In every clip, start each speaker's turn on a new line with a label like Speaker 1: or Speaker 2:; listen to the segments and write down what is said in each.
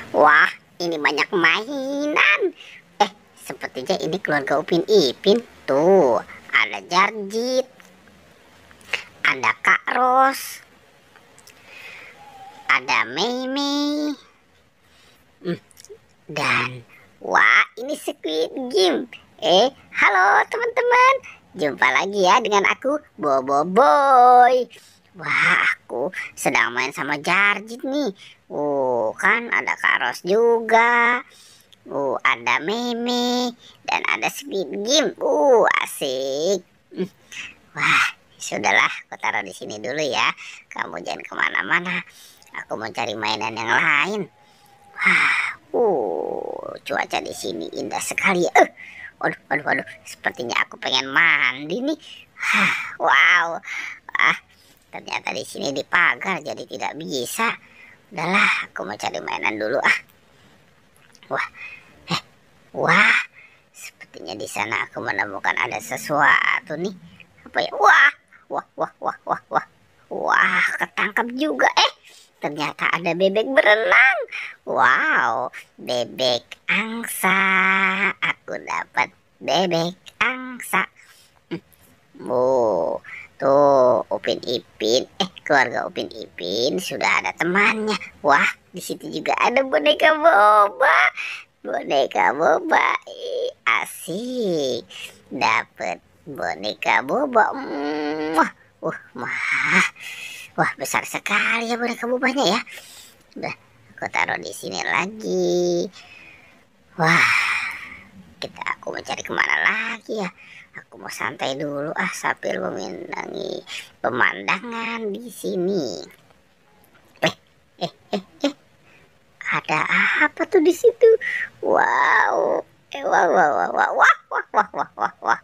Speaker 1: Wah, ini banyak mainan. Sepertinya ini keluarga Upin Ipin. Tuh, ada Jarjit, ada Kak Ros, ada Mei Mei, dan wah, ini Squid Game. Halo teman-teman. Jumpa lagi ya dengan aku, Bobo Boy. Wah, aku sedang main sama Jarjit nih. Kan ada Kak Ros juga. Ada Meme dan ada Squid Game. Asik. Wah, sudahlah, aku taruh di sini dulu ya. Kamu jangan kemana-mana. Aku mau cari mainan yang lain. Cuaca di sini indah sekali. Waduh. Sepertinya aku pengen mandi nih. Wow. Ternyata di sini dipagar jadi tidak bisa. Udahlah, aku mau cari mainan dulu. Wah, sepertinya di sana aku menemukan ada sesuatu nih. Apa ya? Wah, ketangkap juga. Ternyata ada bebek berenang. Wow, bebek angsa. Aku dapat bebek angsa. Tuh Upin Ipin, keluarga Upin Ipin sudah ada temannya. Wah, di situ juga ada boneka boba. Boneka boba, asik. Dapat boneka boba. Wah, besar sekali ya boneka bobanya ya. Udah, aku taruh di sini lagi. Wah, aku mau cari kemana lagi ya? Aku mau santai dulu sambil memenangi pemandangan di sini. Ada apa tuh di situ? Wow. Wah.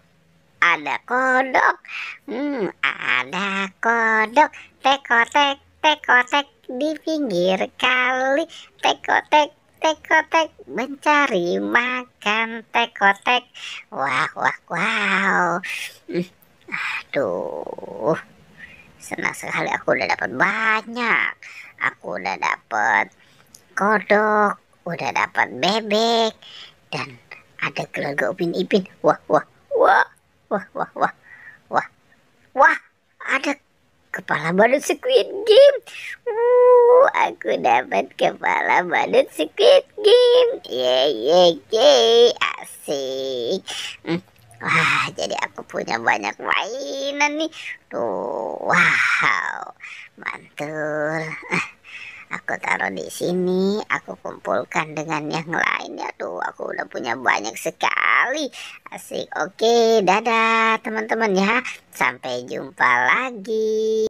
Speaker 1: Ada kodok. Ada kodok. Tekotek di pinggir kali. Tekotek mencari makan. Tekotek. Wow. Aduh. Senang sekali aku udah dapat banyak. Aku udah dapat kodok, udah dapat bebek, dan ada keluarga Upin Ipin. Wah, ada kepala badut Squid Game. Aku dapat kepala badut Squid Game. Yeay, asik. Wah, jadi aku punya banyak mainan nih. Tuh, wow, mantul. Aku taruh di sini, aku kumpulkan dengan yang lainnya. Tuh, aku udah punya banyak sekali. Asik. Oke, dadah teman-teman ya. Sampai jumpa lagi.